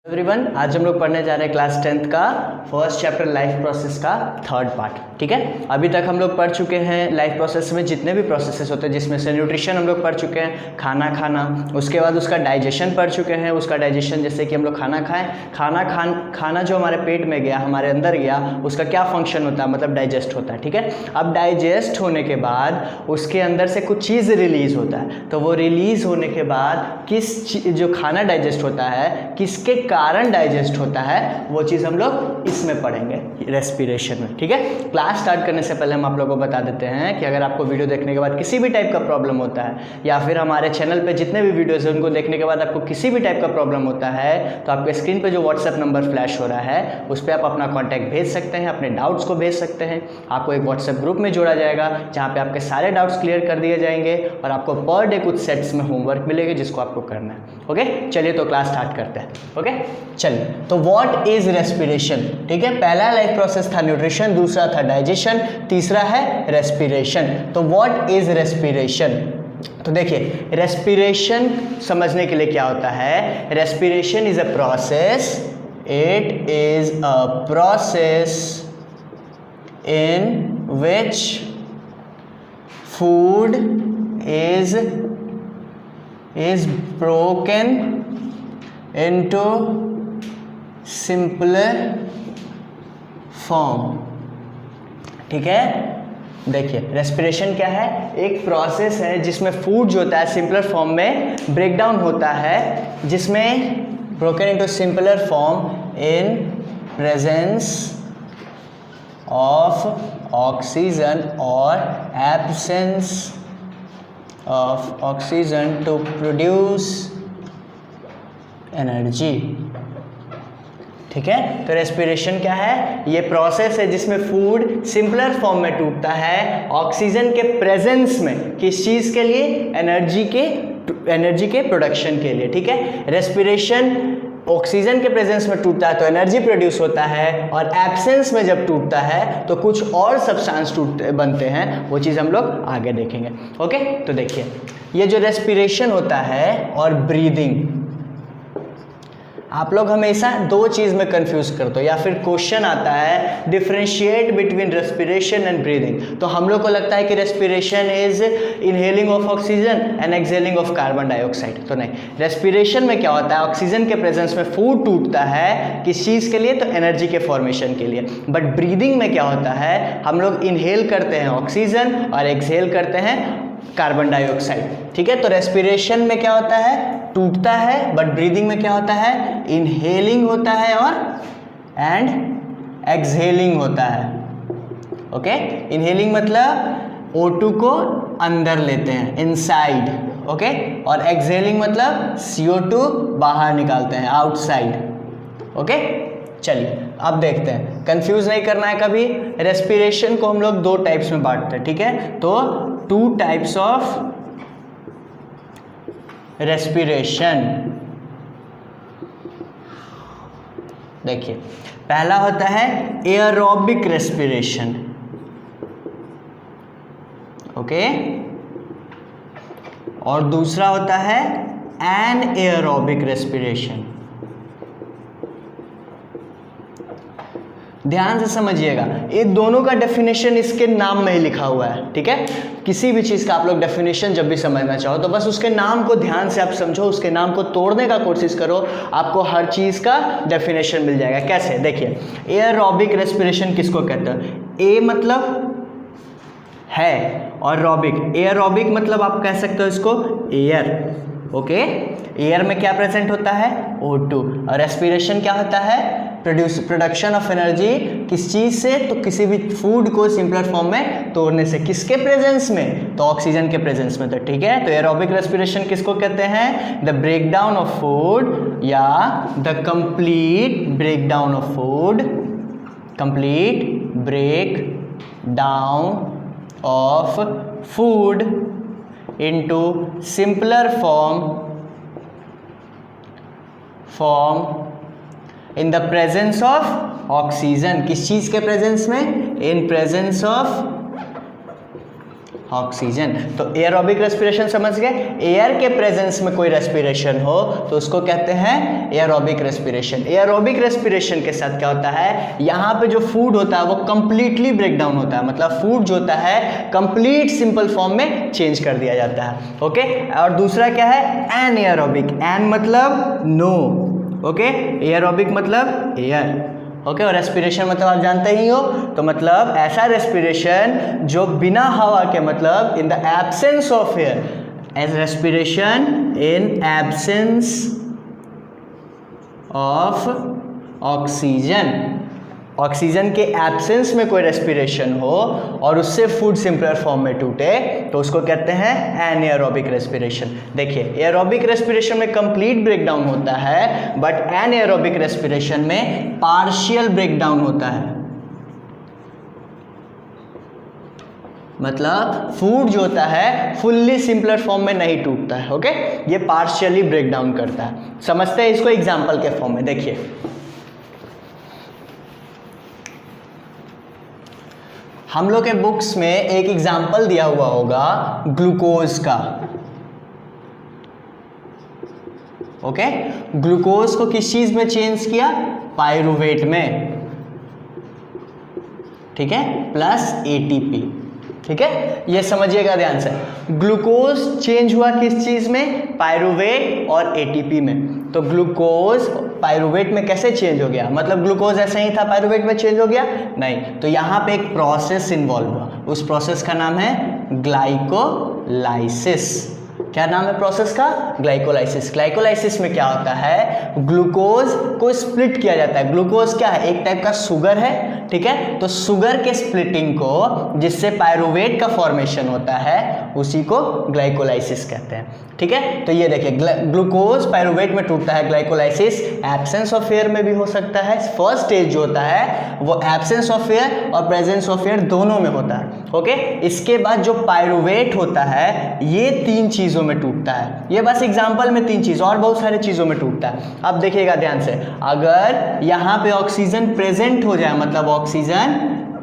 Everyone, आज हम लोग पढ़ने जा रहे हैं क्लास 10th का फर्स्ट चैप्टर लाइफ प्रोसेस का थर्ड पार्ट। ठीक है, अभी तक हम लोग पढ़ चुके हैं लाइफ प्रोसेस में जितने भी प्रोसेसेस होते हैं, जिसमें से न्यूट्रिशन हम लोग पढ़ चुके हैं, खाना खाना, उसके बाद उसका डाइजेशन पढ़ चुके हैं। उसका डाइजेशन जैसे कि हम लोग खाना खाएं, खाना जो हमारे पेट में गया, हमारे अंदर गया, उसका क्या फंक्शन होता है, मतलब डाइजेस्ट होता है। ठीक है, अब डाइजेस्ट होने के बाद उसके अंदर से कुछ चीज़ रिलीज़ होता है, तो वो रिलीज़ होने के बाद जो खाना डाइजेस्ट होता है किसके कारण डाइजेस्ट होता है, वो चीज़ हम लोग इसमें पढ़ेंगे, रेस्पिरेशन में। ठीक है, क्लास स्टार्ट करने से पहले हम आप लोगों को बता देते हैं कि अगर आपको वीडियो देखने के बाद किसी भी टाइप का प्रॉब्लम होता है, या फिर हमारे चैनल पे जितने भी वीडियोस हैं उनको देखने के बाद आपको किसी भी टाइप का प्रॉब्लम होता है, तो आपके स्क्रीन पे जो व्हाट्सएप नंबर फ्लैश हो रहा है उस पर आप अपना कॉन्टैक्ट भेज सकते हैं, अपने डाउट्स को भेज सकते हैं। आपको एक व्हाट्सएप ग्रुप में जोड़ा जाएगा जहाँ पे आपके सारे डाउट्स क्लियर कर दिए जाएंगे और आपको पर डे कुछ सेट्स में होमवर्क मिलेगा जिसको आपको करना है। ओके, चलिए तो क्लास स्टार्ट करते हैं। ओके, चलिए तो व्हाट इज रेस्पिरेशन। ठीक है, पहला लाइफ प्रोसेस था न्यूट्रिशन, दूसरा था डाइजेशन, तीसरा है रेस्पिरेशन। तो व्हाट इज रेस्पिरेशन, तो देखिए रेस्पिरेशन समझने के लिए क्या होता है। Respiration is a process, it is a process in which food is broken into simpler form। ठीक है, देखिए रेस्पिरेशन क्या है, एक प्रोसेस है जिसमें फूड जो होता है सिंपलर फॉर्म में ब्रेक डाउन होता है, जिसमें broken into simpler form in presence of oxygen और absence of oxygen to produce energy। ठीक है, तो रेस्पिरेशन क्या है, ये प्रोसेस है जिसमें फूड सिंपलर फॉर्म में टूटता है ऑक्सीजन के प्रेजेंस में, किस चीज़ के लिए, एनर्जी के प्रोडक्शन के लिए। ठीक है, रेस्पिरेशन ऑक्सीजन के प्रेजेंस में टूटता है तो एनर्जी प्रोड्यूस होता है, और एब्सेंस में जब टूटता है तो कुछ और सब्सटेंस बनते हैं, वो चीज़ हम लोग आगे देखेंगे। ओके, तो देखिए ये जो रेस्पिरेशन होता है और ब्रीदिंग, आप लोग हमेशा दो चीज़ में कंफ्यूज करते हो, या फिर क्वेश्चन आता है differentiate between respiration and breathing, तो हम लोग को लगता है कि respiration is inhaling of oxygen and exhaling of carbon dioxide. तो नहीं, रेस्पिरेशन में क्या होता है, ऑक्सीजन के प्रेजेंस में फूड टूटता है, किस चीज़ के लिए, तो एनर्जी के फॉर्मेशन के लिए। बट ब्रीदिंग में क्या होता है, हम लोग इनहेल करते हैं ऑक्सीजन और एक्सहेल करते हैं कार्बन डाइऑक्साइड। ठीक है, तो रेस्पिरेशन में क्या होता है, टूटता है, बट ब्रीदिंग में क्या होता है, इनहेलिंग होता है और एंड एक्सहेलिंग होता है। ओके, इनहेलिंग मतलब O2 को अंदर लेते हैं, इनसाइड। ओके, और एक्सहेलिंग मतलब CO2 बाहर निकालते हैं, आउटसाइड। ओके, चलिए अब देखते हैं, कंफ्यूज नहीं करना है कभी। रेस्पिरेशन को हम लोग दो टाइप्स में बांटते हैं। ठीक है, तो टू टाइप्स ऑफ रेस्पिरेशन। देखिए पहला होता है एयरोबिक रेस्पिरेशन। ओके, और दूसरा होता है एनएयरोबिक रेस्पिरेशन। ध्यान से समझिएगा, ये दोनों का डेफिनेशन इसके नाम में ही लिखा हुआ है। ठीक है, किसी भी चीज़ का आप लोग डेफिनेशन जब भी समझना चाहो तो बस उसके नाम को ध्यान से आप समझो, उसके नाम को तोड़ने का कोशिश करो, आपको हर चीज़ का डेफिनेशन मिल जाएगा। कैसे, देखिए एयरोबिक रेस्पिरेशन किसको कहते हैं, ए मतलब है और रोबिक, एयरोबिक मतलब आप कह सकते हो इसको एयर। ओके, एयर में क्या प्रेजेंट होता है, O2, और रेस्पिरेशन क्या होता है, प्रोडक्शन ऑफ एनर्जी, किस चीज़ से, तो किसी भी फूड को सिंपलर फॉर्म में तोड़ने से, किसके प्रेजेंस में, तो ऑक्सीजन के प्रेजेंस में। तो ठीक है, तो एरोबिक रेस्पिरेशन किसको कहते हैं, द ब्रेकडाउन ऑफ फूड या the complete breakdown of food, complete break down of food into simpler form in the presence of oxygen। किस चीज के प्रेजेंस में, in presence of ऑक्सीजन। तो एयरोबिक रेस्पिरेशन समझ गए, एयर के प्रेजेंस में कोई रेस्पिरेशन हो तो उसको कहते हैं एयरोबिक रेस्पिरेशन। एयरोबिक रेस्पिरेशन के साथ क्या होता है, यहाँ पे जो फूड होता है वो कंप्लीटली ब्रेक डाउन होता है, मतलब फूड जो होता है कंप्लीट सिंपल फॉर्म में चेंज कर दिया जाता है। ओके, और दूसरा क्या है, एनएयरोबिक, एन मतलब नो, ओके, एयरोबिक मतलब एयर, ओके, और रेस्पिरेशन मतलब आप जानते ही हो, तो मतलब ऐसा रेस्पिरेशन जो बिना हवा के, मतलब in the absence of air, as respiration in absence of oxygen, oxygen के एब्सेंस में कोई रेस्पिरेशन हो और उससे फूड सिंपलर फॉर्म में टूटे तो उसको कहते हैं एनएयरोबिक रेस्पिरेशन। देखिए, एयरोबिक रेस्पिरेशन में कंप्लीट ब्रेकडाउन होता है, बट एनएयरोबिक रेस्पिरेशन में पार्शियल ब्रेकडाउन होता है, मतलब फूड जो होता है फुल्ली सिंपलर फॉर्म में नहीं टूटता है। ओके, ये पार्शियली ब्रेकडाउन करता है। समझते हैं इसको एग्जाम्पल के फॉर्म में। देखिए, हम लोग के बुक्स में एक एग्जाम्पल दिया हुआ होगा ग्लूकोज का। ओके, ग्लूकोज को किस चीज में चेंज किया, पायरुवेट में, ठीक है, प्लस एटीपी, ठीक है, ये समझिएगा ध्यान से। ग्लूकोज चेंज हुआ किस चीज में, पायरुवेट और एटीपी में। तो ग्लूकोज पायरुवेट में कैसे चेंज हो गया, मतलब ग्लूकोज ऐसे ही था पायरुवेट में चेंज हो गया, नहीं, तो यहाँ पे एक प्रोसेस इन्वॉल्व हुआ, उस प्रोसेस का नाम है ग्लाइकोलाइसिस। क्या नाम है प्रोसेस का, ग्लाइकोलाइसिस। ग्लाइकोलाइसिस में क्या होता है, ग्लूकोज को स्प्लिट किया जाता है। ग्लूकोज क्या है, एक टाइप का शुगर है, ठीक है, तो शुगर के स्प्लिटिंग को, जिससे पायरुवेट का फॉर्मेशन होता है, उसी को ग्लाइकोलाइसिस कहते हैं, ठीक है। तो ये देखिए, ग्लूकोज पायरुवेट में टूटता है, ग्लाइकोलाइसिस एब्सेंस ऑफ एयर में भी हो सकता है। फर्स्ट स्टेज जो होता है वो एब्सेंस ऑफ एयर और प्रेजेंस ऑफ एयर दोनों में होता है। ओके, इसके बाद जो पायरुवेट होता है ये 3 चीजों में टूटता है। ये बस एग्जांपल में 3 चीज, और बहुत सारे चीजों में टूटता है। अब देखिएगा ध्यान से, अगर यहाँ पे ऑक्सीजन प्रेजेंट हो जाए, मतलब ऑक्सीजन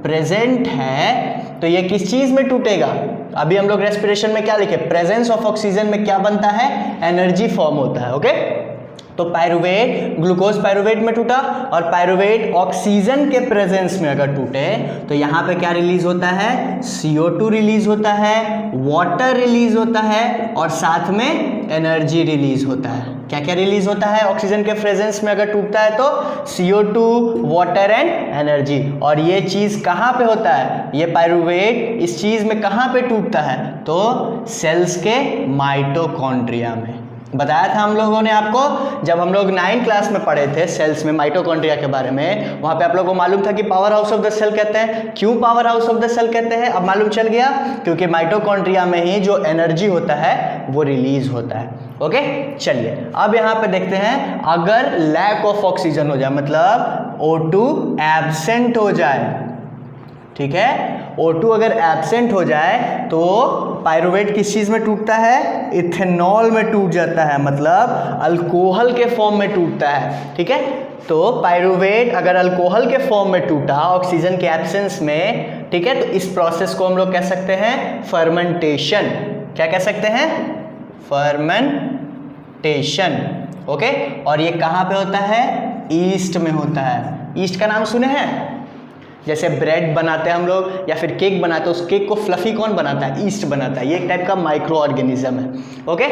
प्रेजेंट है, तो ये किस चीज में टूटेगा, अभी हम लोग रेस्पिरेशन में क्या लिखे, प्रेजेंस ऑफ ऑक्सीजन में क्या बनता है, एनर्जी फॉर्म होता है। ओके, तो पायरुवेट, ग्लूकोज पायरुवेट में टूटा, और पायरुवेट ऑक्सीजन के प्रेजेंस में अगर टूटे तो यहाँ पे क्या रिलीज होता है, CO2 रिलीज होता है, वाटर रिलीज होता है, और साथ में एनर्जी रिलीज होता है। क्या क्या रिलीज होता है ऑक्सीजन के प्रेजेंस में अगर टूटता है तो, CO2, वाटर एंड एनर्जी। और ये चीज कहाँ पे होता है, ये पायरुवेट इस चीज में कहाँ पे टूटता है, तो सेल्स के माइटोकॉन्ड्रिया में। बताया था हम लोगों ने आपको, जब हम लोग 9th क्लास में पढ़े थे सेल्स में माइटोकॉन्ड्रिया के बारे में, वहाँ पे आप लोगों को मालूम था कि power house of the cell कहते हैं। क्यों power house of the cell कहते हैं, अब मालूम चल गया, क्योंकि माइटोकॉन्ड्रिया में ही जो एनर्जी होता है वो रिलीज होता है। ओके, चलिए अब यहाँ पे देखते हैं, अगर लैक ऑफ ऑक्सीजन हो जाए, मतलब O2 एब्सेंट हो जाए, ठीक है, O2 अगर एब्सेंट हो जाए तो पायरुवेट किस चीज में टूटता है, इथेनॉल में टूट जाता है, मतलब अल्कोहल के फॉर्म में टूटता है, ठीक है। तो पायरुवेट अगर अल्कोहल के फॉर्म में टूटा ऑक्सीजन के एब्सेंस में, ठीक है, तो इस प्रोसेस को हम लोग कह सकते हैं फर्मेंटेशन। क्या कह सकते हैं, फर्मेंटेशन। ओके, और ये कहाँ पे होता है, ईस्ट में होता है। ईस्ट का नाम सुने हैं, जैसे ब्रेड बनाते हैं हम लोग या फिर केक बनाते हैं, उस केक को फ्लफी कौन बनाता है, ईस्ट बनाता है। ये एक टाइप का माइक्रो ऑर्गेनिज्म है। ओके,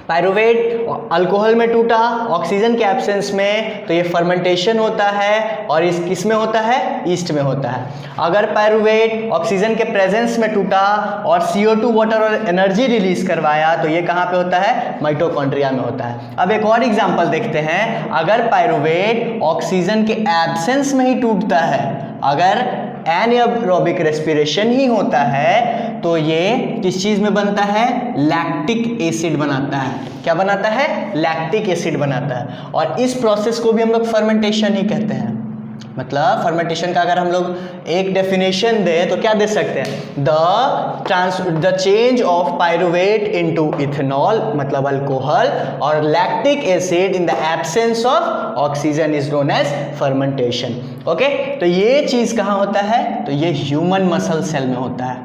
पायरुवेट अल्कोहल में टूटा ऑक्सीजन के एब्सेंस में, तो ये फर्मेंटेशन होता है, और इस किस में होता है, ईस्ट में होता है। अगर पायरुवेट ऑक्सीजन के प्रेजेंस में टूटा और CO2, वाटर और एनर्जी रिलीज करवाया, तो ये कहाँ पे होता है, माइटोकॉन्ड्रिया में होता है। अब एक और एग्जांपल देखते हैं, अगर पायरुवेट ऑक्सीजन के एब्सेंस में ही टूटता है, अगर एनएरोबिक रेस्पिरेशन ही होता है, तो ये किस चीज में बनता है, लैक्टिक एसिड बनाता है। क्या बनाता है, लैक्टिक एसिड बनाता है, और इस प्रोसेस को भी हम लोग फर्मेंटेशन ही कहते हैं। मतलब फर्मेंटेशन का अगर हम लोग एक डेफिनेशन दें तो क्या दे सकते हैं, the change of pyruvate into ethanol, मतलब अल्कोहल, और lactic acid in the absence of oxygen is known as fermentation. Okay, तो ये चीज कहाँ होता है, तो ये ह्यूमन मसल सेल में होता है।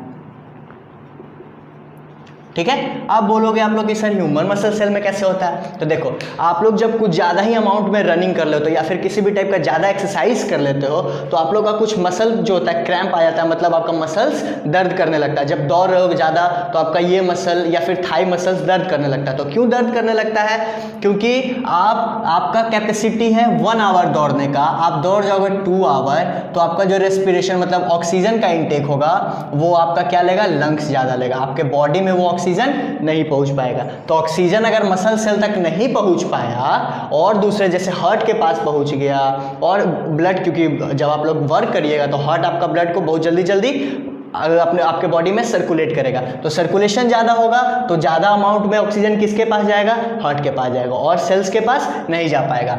ठीक है। अब बोलोगे आप लोग कि सर ह्यूमन मसल सेल में कैसे होता है, तो देखो आप लोग जब कुछ ज़्यादा ही अमाउंट में रनिंग कर लेते हो या फिर किसी भी टाइप का ज़्यादा एक्सरसाइज कर लेते हो तो आप लोग का कुछ मसल जो होता है क्रैम्प आ जाता है, मतलब आपका मसल्स दर्द करने लगता है। जब दौड़ रहे हो ज़्यादा तो आपका ये मसल या फिर थाई मसल्स दर्द करने लगता है। तो क्यों दर्द करने लगता है, क्योंकि आपका कैपेसिटी है 1 आवर दौड़ने का, आप दौड़ जाओगे 2 आवर तो आपका जो रेस्पिरेशन मतलब ऑक्सीजन का इनटेक होगा वो आपका क्या लेगा, लंग्स ज़्यादा लेगा, आपके बॉडी में वो ऑक्सीजन नहीं पहुंच पाएगा। तो ऑक्सीजन अगर मसल सेल तक नहीं पहुंच पाया और दूसरे जैसे हार्ट के पास पहुंच गया और ब्लड, क्योंकि जब आप लोग वर्क करिएगा तो हार्ट आपका ब्लड को बहुत जल्दी जल्दी आपके बॉडी में सर्कुलेट करेगा, तो सर्कुलेशन ज़्यादा होगा तो ज़्यादा अमाउंट में ऑक्सीजन किसके पास जाएगा, हार्ट के पास जाएगा और सेल्स के पास नहीं जा पाएगा।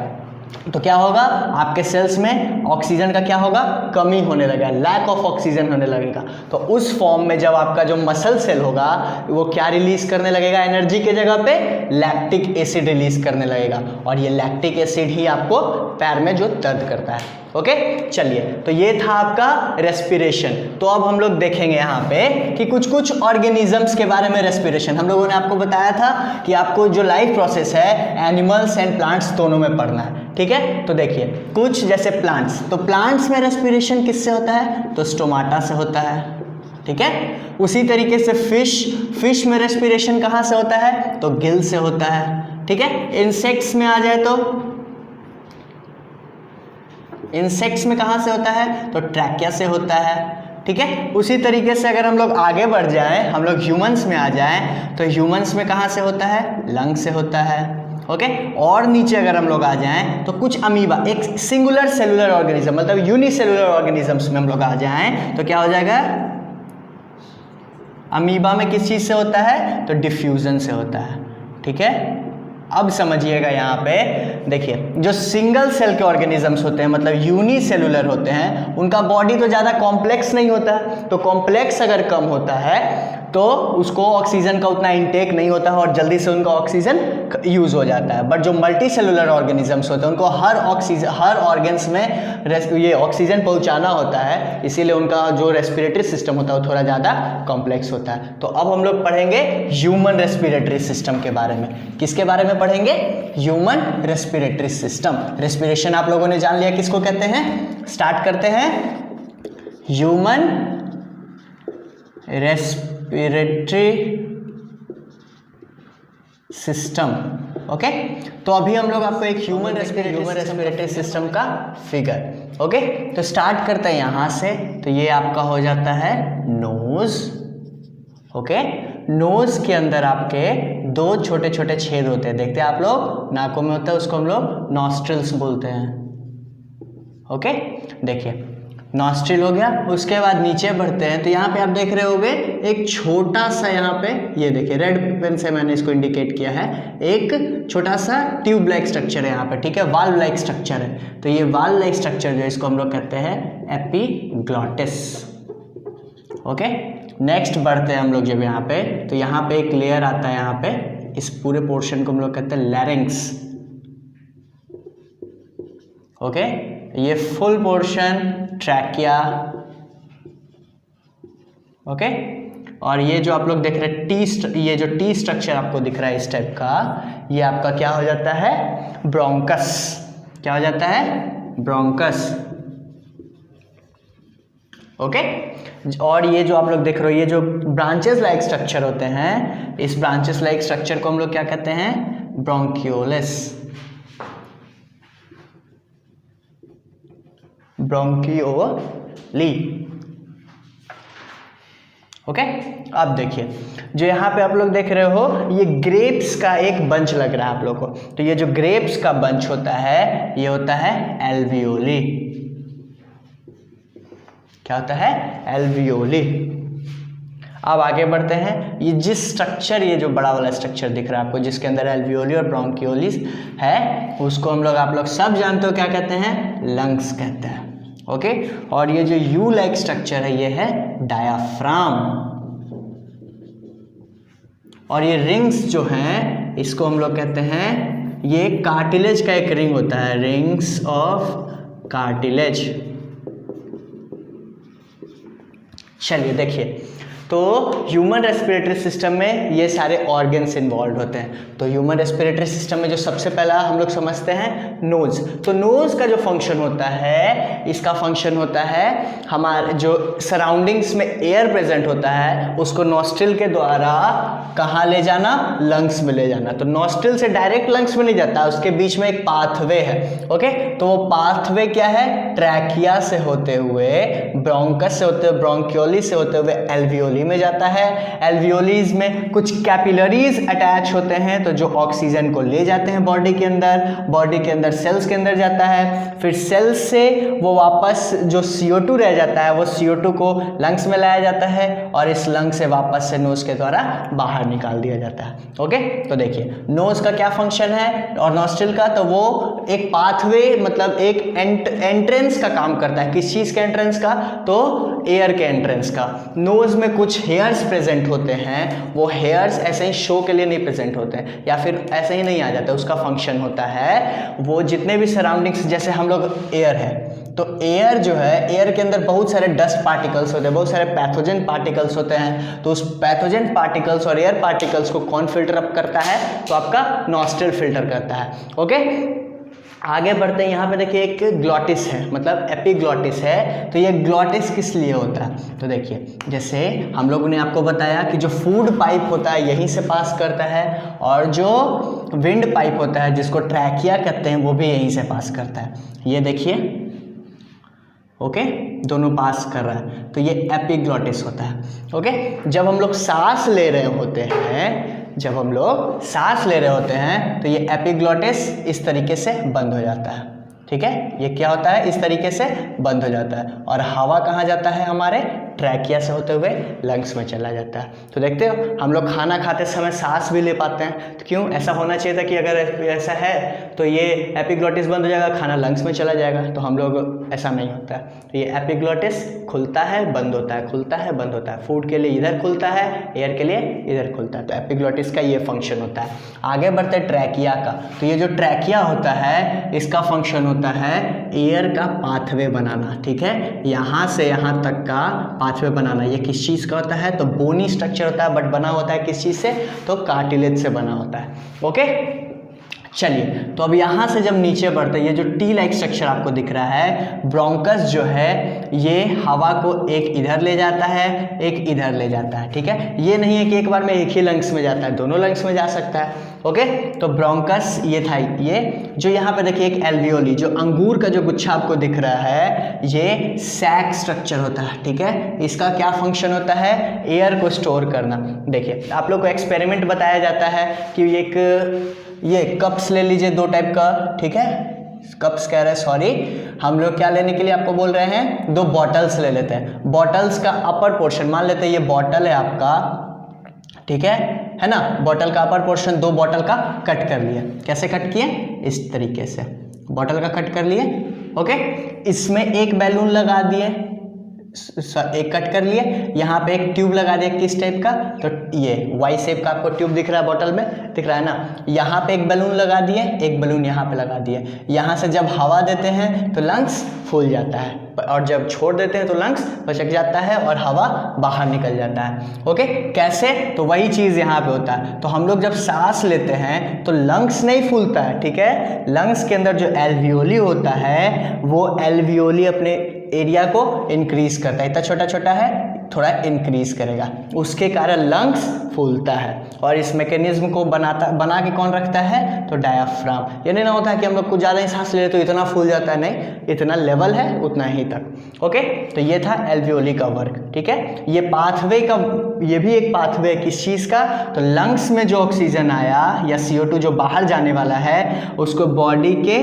तो क्या होगा, आपके सेल्स में ऑक्सीजन का क्या होगा, कमी होने लगेगा, लैक ऑफ ऑक्सीजन होने लगेगा। तो उस फॉर्म में जब आपका जो मसल सेल होगा वो क्या रिलीज करने लगेगा, एनर्जी के जगह पे लैक्टिक एसिड रिलीज करने लगेगा और ये लैक्टिक एसिड ही आपको पैर में जो दर्द करता है। ओके चलिए, तो ये था आपका रेस्पिरेशन। तो अब हम लोग देखेंगे यहाँ पे कि कुछ कुछ ऑर्गेनिजम्स के बारे में रेस्पिरेशन। हम लोगों ने आपको बताया था कि आपको जो लाइफ प्रोसेस है एनिमल्स एंड प्लांट्स दोनों में पढ़ना है, ठीक है। तो देखिए कुछ जैसे प्लांट्स, तो प्लांट्स में रेस्पिरेशन किससे होता है, तो स्टोमाटा से होता है, ठीक है। उसी तरीके से फिश में रेस्पिरेशन कहाँ से होता है, तो गिल से होता है, ठीक है। इंसेक्ट्स में आ जाए तो इंसेक्ट्स में कहाँ से होता है, तो ट्रैकिया से होता है, ठीक है। उसी तरीके से अगर हम लोग आगे बढ़ जाएं, हम लोग ह्यूमंस में आ जाएं तो ह्यूमंस में कहाँ से होता है, लंग से होता है, ओके। और नीचे अगर हम लोग आ जाएं तो कुछ अमीबा, एक सिंगुलर सेलुलर ऑर्गेनिज्म मतलब यूनिसेलुलर ऑर्गेनिजम्स में हम लोग आ जाएं तो क्या हो जाएगा, अमीबा में किस चीज़ से होता है, तो डिफ्यूजन से होता है, ठीक है। अब समझिएगा यहाँ पे देखिए, जो सिंगल सेल के ऑर्गेनिजम्स होते हैं मतलब यूनिसेलुलर होते हैं उनका बॉडी तो ज़्यादा कॉम्प्लेक्स नहीं होता है, तो कॉम्प्लेक्स अगर कम होता है तो उसको ऑक्सीजन का उतना इंटेक नहीं होता है और जल्दी से उनका ऑक्सीजन यूज़ हो जाता है। बट जो मल्टी सेलुलर ऑर्गेनिजम्स होते हैं उनको हर ऑर्गन्स में ये ऑक्सीजन पहुंचाना होता है, इसीलिए उनका जो रेस्पिरेटरी सिस्टम होता है वो थोड़ा ज़्यादा कॉम्प्लेक्स होता है। तो अब हम लोग पढ़ेंगे ह्यूमन रेस्पिरेटरी सिस्टम के बारे में। किसके बारे में पढ़ेंगे, ह्यूमन रेस्पिरेटरी सिस्टम। रेस्पिरेशन आप लोगों ने जान लिया किसको कहते हैं, स्टार्ट करते हैं। Human respiratory system, okay. तो अभी हम लोग आपको एक ह्यूमन रेस्पिरेटरी सिस्टम का फिगर, ओके। तो स्टार्ट करते हैं यहाँ से, तो ये आपका हो जाता है नोज, ओके। नोज के अंदर आपके 2 छोटे छोटे छेद होते हैं, देखते हैं आप लोग, नाकों में होता है, उसको हम लोग नॉस्ट्रिल्स बोलते हैं, ओके। देखिए नॉस्ट्रिल हो गया, उसके बाद नीचे बढ़ते हैं तो यहाँ पे आप देख रहे होगे एक छोटा सा, यहाँ पे ये देखिए रेड पेन से मैंने इसको इंडिकेट किया है, एक छोटा सा ट्यूब लाइक स्ट्रक्चर है यहाँ पे, ठीक है, वाल्व लाइक स्ट्रक्चर है। तो ये वाल्व लाइक स्ट्रक्चर जो है इसको हम लोग कहते हैं एपिग्लॉटिस, ओके। नेक्स्ट बढ़ते हैं हम लोग जब यहाँ पे, तो यहाँ पे एक लेयर आता है, यहाँ पे इस पूरे पोर्शन को हम लोग कहते हैं लैरिंक्स, ओके। ये फुल पोर्शन ट्रैकिया, ओके। और ये जो आप लोग देख रहे हैं ये जो टी स्ट्रक्चर आपको दिख रहा है इस टाइप का, ये आपका क्या हो जाता है, ब्रोंकस। क्या हो जाता है, ब्रोंकस, ओके। और ये जो आप लोग देख रहे हो ये जो ब्रांचेस लाइक स्ट्रक्चर होते हैं, इस ब्रांचेस लाइक स्ट्रक्चर को हम लोग क्या कहते हैं, ब्रोंकियोलस, ब्रोंकियोली, ओके। अब देखिए जो यहाँ पे आप लोग देख रहे हो ये ग्रेप्स का एक बंच लग रहा है आप लोग को, तो ये जो ग्रेप्स का बंच होता है ये होता है एल्वियोली। क्या होता है, एल्वियोली। अब आगे बढ़ते हैं, ये जिस स्ट्रक्चर, ये जो बड़ा वाला स्ट्रक्चर दिख रहा है आपको जिसके अंदर एल्वियोली और ब्रोंकियोलिस है, उसको हम लोग आप लोग सब जानते हो क्या कहते हैं, लंग्स कहते हैं, ओके। और ये जो यू लाइक स्ट्रक्चर है ये है डायाफ्राम, और ये रिंग्स जो हैं इसको हम लोग कहते हैं, ये कार्टिलेज का एक रिंग होता है, रिंग्स ऑफ कार्टिलेज। चलिए देखिए, तो ह्यूमन रेस्पिरेटरी सिस्टम में ये सारे ऑर्गन्स इन्वॉल्व होते हैं। तो ह्यूमन रेस्पिरेटरी सिस्टम में जो सबसे पहला हम लोग समझते हैं नोज। तो नोज का जो फंक्शन होता है, इसका फंक्शन होता है हमारे जो सराउंडिंग्स में एयर प्रेजेंट होता है उसको नॉस्ट्रिल के द्वारा कहाँ ले जाना, लंग्स में ले जाना। तो नॉस्ट्रिल से डायरेक्ट लंग्स में नहीं जाता, उसके बीच में एक पाथवे है। ओके, तो वो पाथवे क्या है, ट्रैकिया से होते हुए, ब्रोंकस से होते हुए, ब्रोंकियोली से होते हुए एल्वियोली में जाता है। एल्वियोलीज में कुछ कैपिलरीज अटैच होते हैं तो जो ऑक्सीजन को ले जाते हैं बॉडी के अंदर सेल्स के अंदर जाता है। फिर सेल्स से वो वापस जो CO2 रह जाता है वो CO2 को लंग्स में लाया जाता है और इस लंग से वापस से नोज के द्वारा बाहर निकाल दिया जाता है। ओके, तो देखिए नोज का क्या फंक्शन है और नॉस्ट्रिल का, तो वो एक पाथवे मतलब एक एंट्रेंस का काम करता है। किस चीज़ के एंट्रेंस का, तो एयर के एंट्रेंस का। नोज में कुछ हेयर्स प्रेजेंट होते हैं, वो हेयर्स ऐसे ही शो के लिए नहीं प्रेजेंट होते हैं या फिर ऐसे ही नहीं आ जाते, उसका फंक्शन होता है वो जितने भी सराउंडिंग्स, जैसे हम लोग एयर है तो एयर जो है, एयर के अंदर बहुत सारे डस्ट पार्टिकल्स होते हैं, बहुत सारे पैथोजन पार्टिकल्स होते हैं। तो उस पैथोजन पार्टिकल्स और एयर पार्टिकल्स को कौन फिल्टर अप करता है, तो आपका नॉस्ट्रिल फिल्टर करता है। ओके, आगे बढ़ते हैं। यहाँ पे देखिए एक ग्लॉटिस है, मतलब एपिग्लॉटिस है। तो ये ग्लॉटिस किस लिए होता है, तो देखिए जैसे हम लोगों ने आपको बताया कि जो फूड पाइप होता है यहीं से पास करता है और जो विंड पाइप होता है जिसको ट्रैकिया कहते हैं वो भी यहीं से पास करता है। ये देखिए, ओके, दोनों पास कर रहा है, तो ये एपिग्लॉटिस होता है। ओके, जब हम लोग सांस ले रहे होते हैं तो ये एपिग्लॉटिस इस तरीके से बंद हो जाता है। ठीक है, ये क्या होता है, इस तरीके से बंद हो जाता है और हवा कहाँ जाता है, हमारे ट्रैकिया से होते हुए लंग्स में चला जाता है। तो देखते हो हम लोग खाना खाते समय सांस भी ले पाते हैं, तो क्यों, ऐसा होना चाहिए था कि अगर ऐसा है तो ये एपिग्लॉटिस बंद हो जाएगा, खाना लंग्स में चला जाएगा। तो हम लोग ऐसा नहीं होता है, तो ये एपिग्लॉटिस खुलता है बंद होता है, खुलता है बंद होता है। फूड के लिए इधर खुलता है, एयर के लिए इधर खुलता है। तो एपिग्लॉटिस का ये फंक्शन होता है। आगे बढ़ते हैं ट्रैकिया का। तो ये जो ट्रैकिया होता है इसका फंक्शन होता है एयर का पाथवे बनाना। ठीक है, यहाँ से यहाँ तक का पाथवे बनाना। ये किस चीज़ का होता है, तो बोनी स्ट्रक्चर होता है, बट बना होता है किस चीज़ से, तो कार्टिलेज से बना होता है। ओके, चलिए, तो अब यहाँ से जब नीचे बढ़ते हैं, ये जो टी लाइक स्ट्रक्चर आपको दिख रहा है, ब्रोंकस जो है ये हवा को एक इधर ले जाता है, एक इधर ले जाता है। ठीक है, ये नहीं है कि एक बार में एक ही लंग्स में जाता है, दोनों लंग्स में जा सकता है। ओके, तो ब्रोंकस ये था, ये जो यहाँ पे देखिए एक एल्वियोली, जो अंगूर का जो गुच्छा आपको दिख रहा है, ये सैक स्ट्रक्चर होता है। ठीक है, इसका क्या फंक्शन होता है, एयर को स्टोर करना। देखिए आप लोग को एक्सपेरिमेंट बताया जाता है कि ये कप्स ले लीजिए, दो टाइप का। ठीक है, कप्स कह रहे हैं, सॉरी, हम लोग क्या लेने के लिए आपको बोल रहे हैं, दो बॉटल्स ले लेते हैं। बॉटल्स का अपर पोर्शन, मान लेते हैं ये बॉटल है आपका, ठीक है ना, बॉटल का अपर पोर्शन, दो बॉटल का कट कर लिए। कैसे कट किए, इस तरीके से बॉटल का कट कर लिए। ओके, इसमें एक बैलून लगा दिए, एक कट कर लिए, यहाँ पे एक ट्यूब लगा दिया किस टाइप का, तो ये वाई शेप का आपको ट्यूब दिख रहा है, बॉटल में दिख रहा है ना। यहाँ पे एक बैलून लगा दिए, एक बैलून यहाँ पे लगा दिए। यहाँ से जब हवा देते हैं तो लंग्स फूल जाता है और जब छोड़ देते हैं तो लंग्स बचक जाता है और हवा बाहर निकल जाता है। ओके, कैसे, तो वही चीज़ यहाँ पे होता है। तो हम लोग जब सांस लेते हैं तो लंग्स नहीं फूलता है। ठीक है, लंग्स के अंदर जो एल्वियोली होता है वो एल्वियोली अपने एरिया को इंक्रीज करता है, इतना छोटा छोटा है, थोड़ा इंक्रीज करेगा, उसके कारण लंग्स फूलता है। और इस मैकेनिज्म को बना के कौन रखता है, तो डायाफ्राम। ये नहीं ना होता है कि हम लोग कुछ ज़्यादा ही सांस ले तो इतना फूल जाता है, नहीं, इतना लेवल है उतना ही तक। ओके, तो ये था एल्वियोली का वर्क। ठीक है, ये पाथवे का, ये भी एक पाथवे है किस चीज़ का, तो लंग्स में जो ऑक्सीजन आया या CO2 जो बाहर जाने वाला है उसको बॉडी के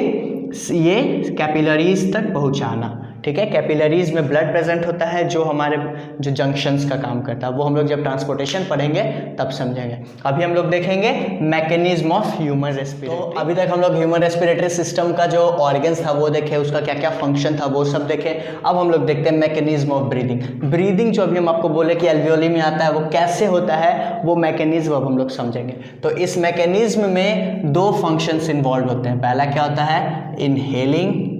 ये कैपिलरीज तक पहुँचाना। ठीक है, कैपिलरीज में ब्लड प्रेजेंट होता है जो हमारे जो जंक्शंस का काम करता है, वो हम लोग जब ट्रांसपोर्टेशन पढ़ेंगे तब समझेंगे। अभी हम लोग देखेंगे मैकेनिज्म ऑफ ह्यूमन रेस्पिरेटरी। तो अभी तक हम लोग ह्यूमन रेस्पिरेटरी सिस्टम का जो ऑर्गन्स था वो देखे, उसका क्या क्या फंक्शन था वो सब देखे। अब हम लोग देखते हैं मैकेनिज्म ऑफ ब्रीदिंग। ब्रीदिंग जो अभी हम आपको बोले कि एल्वियोली में आता है वो कैसे होता है, वो मैकेनिज्म अब हम लोग समझेंगे। तो इस मैकेनिज्म में दो फंक्शंस इन्वॉल्व होते हैं। पहला क्या होता है, इनहेलिंग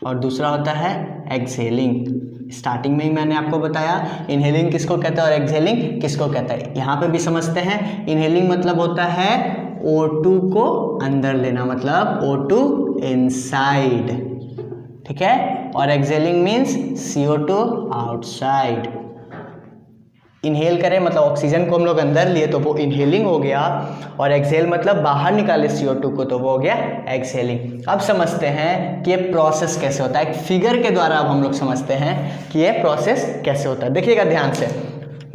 और दूसरा होता है एक्सहेलिंग। स्टार्टिंग में ही मैंने आपको बताया इनहेलिंग किसको कहता है और एक्सहेलिंग किसको कहता है। यहाँ पे भी समझते हैं, इनहेलिंग मतलब होता है O2 को अंदर लेना, मतलब O2 इनसाइड, ठीक है, और exhaling means CO2 outside. Inhale करें मतलब ऑक्सीजन को हम लोग अंदर लिए तो वो इनहेलिंग हो गया, और एक्सहेल मतलब बाहर निकाले CO2 को तो वो हो गया एक्सहेलिंग। अब समझते हैं कि ये प्रोसेस कैसे होता है, एक फिगर के द्वारा अब हम लोग समझते हैं कि ये प्रोसेस कैसे होता है। देखिएगा ध्यान से,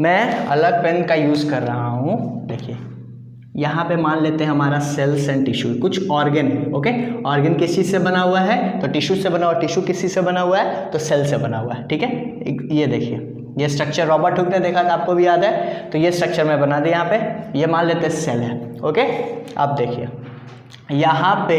मैं अलग पेन का यूज़ कर रहा हूँ। देखिए यहाँ पे मान लेते हैं हमारा सेल्स एंड टिश्यू, कुछ ऑर्गन है, ओके। ऑर्गन किस चीज़ से बना हुआ है, तो टिश्यू से बना हुआ, टिश्यू किस चीज़ से बना हुआ है, तो सेल से बना हुआ है, ठीक है। ये देखिए ये स्ट्रक्चर रॉबर्ट हुक ने देखा था, आपको भी याद है, तो ये स्ट्रक्चर मैं बना दिया यहाँ पे। ये मान लेते हैं सेल है, ओके। अब देखिए यहाँ पे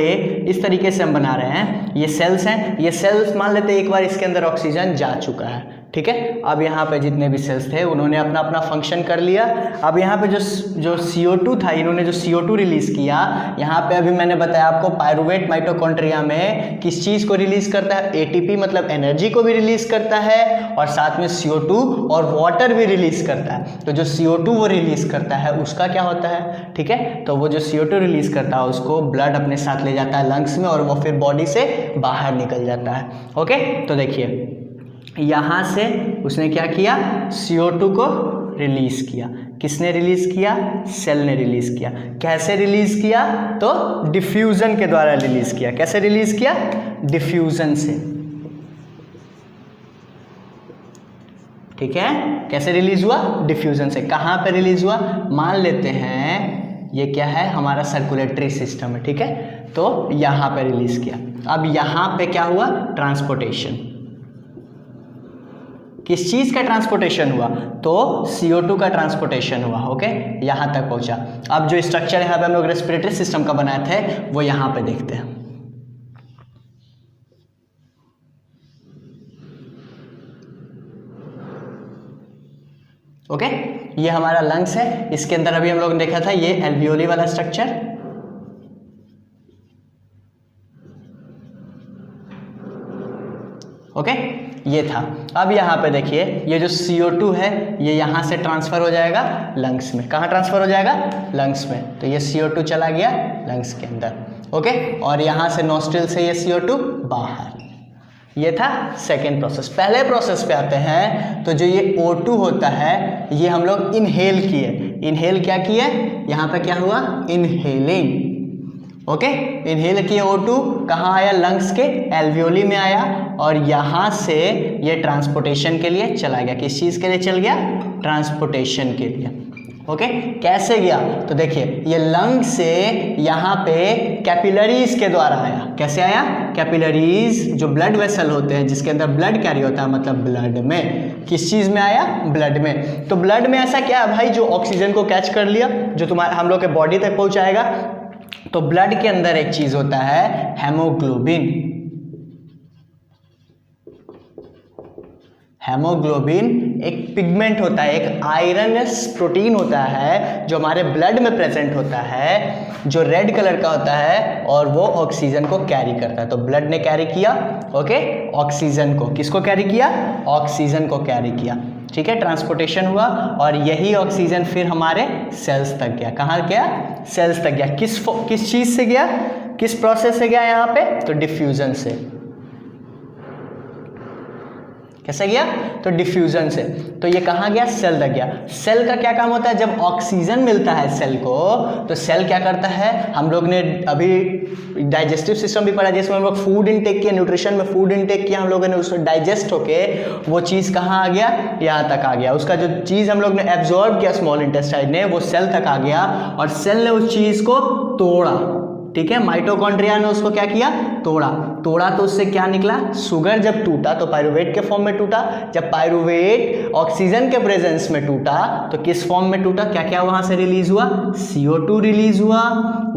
इस तरीके से हम बना रहे हैं, ये सेल्स हैं, ये सेल्स मान लेते हैं एक बार इसके अंदर ऑक्सीजन जा चुका है, ठीक है। अब यहाँ पे जितने भी सेल्स थे उन्होंने अपना अपना फंक्शन कर लिया। अब यहाँ पे जो CO2 था, इन्होंने जो CO2 रिलीज़ किया, यहाँ पे अभी मैंने बताया आपको पायरुवेट माइटोकॉन्ड्रिया में किस चीज़ को रिलीज़ करता है, ATP मतलब एनर्जी को भी रिलीज़ करता है, और साथ में CO2 और वाटर भी रिलीज़ करता है। तो जो CO2 वो रिलीज़ करता है उसका क्या होता है, ठीक है, तो वो जो CO2 रिलीज़ करता है उसको ब्लड अपने साथ ले जाता है लंग्स में, और वो फिर बॉडी से बाहर निकल जाता है, ओके। तो देखिए यहाँ से उसने क्या किया, CO2 को रिलीज़ किया। किसने रिलीज़ किया, सेल ने रिलीज़ किया। कैसे रिलीज़ किया, तो डिफ्यूज़न के द्वारा रिलीज़ किया। कैसे रिलीज़ किया, डिफ्यूज़न से, ठीक है। कैसे रिलीज़ हुआ, डिफ्यूज़न से। कहाँ पे रिलीज़ हुआ, मान लेते हैं ये क्या है, हमारा सर्कुलेटरी सिस्टम है, ठीक है, तो यहाँ पे रिलीज़ किया। अब यहाँ पे क्या हुआ, ट्रांसपोर्टेशन। किस चीज़ का ट्रांसपोर्टेशन हुआ, तो CO2 का ट्रांसपोर्टेशन हुआ, ओके, यहाँ तक पहुँचा। अब जो स्ट्रक्चर यहाँ पे हम लोग रेस्पिरेटरी सिस्टम का बनाए थे वो यहाँ पे देखते हैं, ओके। ये हमारा लंग्स है, इसके अंदर अभी हम लोग ने देखा था ये एल्वियोली वाला स्ट्रक्चर, ओके, ये था। अब यहाँ पे देखिए ये जो CO2 है ये यहाँ से ट्रांसफ़र हो जाएगा लंग्स में। कहाँ ट्रांसफ़र हो जाएगा, लंग्स में। तो ये CO2 चला गया लंग्स के अंदर, ओके, और यहाँ से नोस्ट्रिल से ये CO2 बाहर। ये था सेकेंड प्रोसेस। पहले प्रोसेस पे आते हैं, तो जो ये O2 होता है ये हम लोग इनहेल किए। इनहेल क्या किए, यहाँ पे क्या हुआ, इनहेलिंग, ओके। इनहेल किए O2, कहाँ आया, लंग्स के एल्वियोली में आया, और यहाँ से ये ट्रांसपोर्टेशन के लिए चला गया। किस चीज़ के लिए चल गया, ट्रांसपोर्टेशन के लिए, ओके। कैसे गया, तो देखिए ये लंग से यहाँ पे कैपिलरीज के द्वारा आया। कैसे आया, कैपिलरीज जो ब्लड वेसल होते हैं जिसके अंदर ब्लड कैरी होता है, मतलब ब्लड में। किस चीज़ में आया, ब्लड में। तो ब्लड में ऐसा क्या है भाई, जो ऑक्सीजन को कैच कर लिया, जो तुम्हारे हम लोग के बॉडी तक पहुँचाएगा। तो ब्लड के अंदर एक चीज़ होता है हेमोग्लोबिन। हेमोग्लोबिन एक पिगमेंट होता है, एक आयरनस प्रोटीन होता है जो हमारे ब्लड में प्रेजेंट होता है, जो रेड कलर का होता है, और वो ऑक्सीजन को कैरी करता है। तो ब्लड ने कैरी किया, ओके, ऑक्सीजन को। किसको कैरी किया, ऑक्सीजन को कैरी किया, ठीक है। ट्रांसपोर्टेशन हुआ, और यही ऑक्सीजन फिर हमारे सेल्स तक गया। कहाँ गया, सेल्स तक गया। किस चीज़ से गया, किस प्रोसेस से गया यहाँ पे, तो डिफ्यूजन से। कैसे गया, तो डिफ्यूजन से। तो ये कहाँ गया, सेल तक गया। सेल का क्या काम होता है, जब ऑक्सीजन मिलता है सेल को, तो सेल क्या करता है, हम लोग ने अभी डाइजेस्टिव सिस्टम भी पढ़ा जिसमें हम लोग फूड इनटेक किया, न्यूट्रिशन में फूड इनटेक किया हम लोगों ने, उसमें डाइजेस्ट होके वो चीज़ कहाँ आ गया, यहाँ तक आ गया। उसका जो चीज़ हम लोग ने एब्जॉर्ब किया स्मॉल इंटेस्टाइन ने, वो सेल तक आ गया, और सेल ने उस चीज़ को तोड़ा, ठीक है। माइटोकॉन्ड्रिया ने उसको क्या किया, तोड़ा। तो उससे क्या निकला, शुगर जब टूटा तो पायरुवेट के फॉर्म में टूटा। जब पायरुवेट ऑक्सीजन के प्रेजेंस में टूटा तो किस फॉर्म में टूटा, क्या क्या वहां से रिलीज हुआ, CO2 रिलीज हुआ,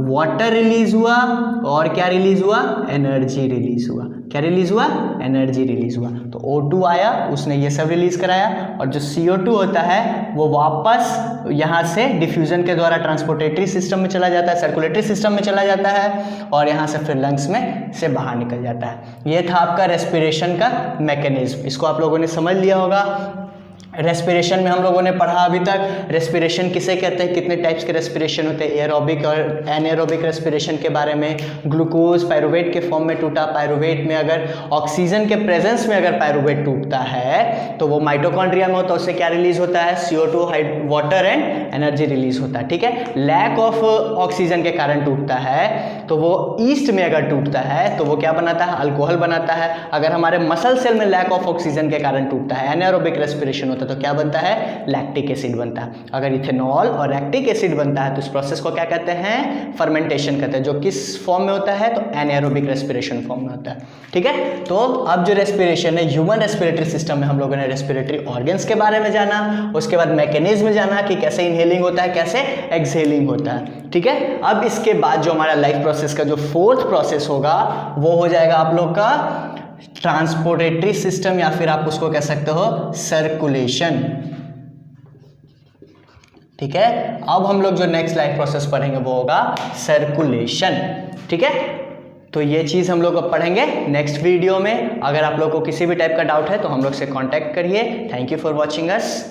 वाटर रिलीज हुआ, और क्या रिलीज हुआ, एनर्जी रिलीज हुआ। क्या रिलीज हुआ, एनर्जी रिलीज हुआ। तो O2 आया, उसने ये सब रिलीज कराया, और जो CO2 होता है वो वापस यहाँ से डिफ्यूजन के द्वारा ट्रांसपोर्टेटरी सिस्टम में चला जाता है, सर्कुलेटरी सिस्टम में चला जाता है, और यहाँ से फिर लंग्स में से बाहर निकल जाता है। ये था आपका रेस्पिरेशन का मैकेनिज्म, इसको आप लोगों ने समझ लिया होगा। रेस्पिरेशन में हम लोगों ने पढ़ा अभी तक रेस्पिरेशन किसे कहते हैं, कितने टाइप्स के रेस्पिरेशन होते हैं, एरोबिक और एनाएरोबिक रेस्पिरेशन के बारे में। ग्लूकोज पायरुवेट के फॉर्म में टूटा, पायरुवेट में अगर ऑक्सीजन के प्रेजेंस में अगर पायरुवेट टूटता है तो वो माइटोकॉन्ड्रिया में होता है, उससे क्या रिलीज होता है, CO2 water and energy release होता है, ठीक है। लैक ऑफ ऑक्सीजन के कारण टूटता है तो वो ईस्ट में अगर टूटता है तो वो क्या बनाता है, अल्कोहल बनाता है। अगर हमारे मसल सेल में लैक ऑफ ऑक्सीजन के कारण टूटता है, एनाएरोबिक रेस्पिरेशन होता है, तो क्या बनता है, लैक्टिक एसिड बनता है। अगर इथेनॉल और लैक्टिक एसिड बनता है तो इस प्रोसेस को क्या कहते हैं, फर्मेंटेशन कहते हैं, जो किस फॉर्म में होता है, तो एनाएरोबिक रेस्पिरेशन फॉर्म में होता है, ठीक है। तो अब जो रेस्पिरेशन है ह्यूमन रेस्पिरेटरी सिस्टम में हम लोगों ने रेस्पिरेटरी ऑर्गन्स के बारे में जाना, उसके बाद मैकेनिज्म जाना कि कैसे इनहेलिंग होता है, कैसे एक्सहेलिंग होता है, ठीक है। अब इसके बाद जो हमारा लाइफ प्रोसेस का जो फोर्थ प्रोसेस होगा वो हो जाएगा आप लोग का ट्रांसपोर्टेटरी सिस्टम, या फिर आप उसको कह सकते हो सर्कुलेशन, ठीक है। अब हम लोग जो नेक्स्ट लाइफ प्रोसेस पढ़ेंगे वो होगा सर्कुलेशन, ठीक है। तो ये चीज़ हम लोग अब पढ़ेंगे नेक्स्ट वीडियो में। अगर आप लोग को किसी भी टाइप का डाउट है तो हम लोग से कांटेक्ट करिए। Thank you for watching us.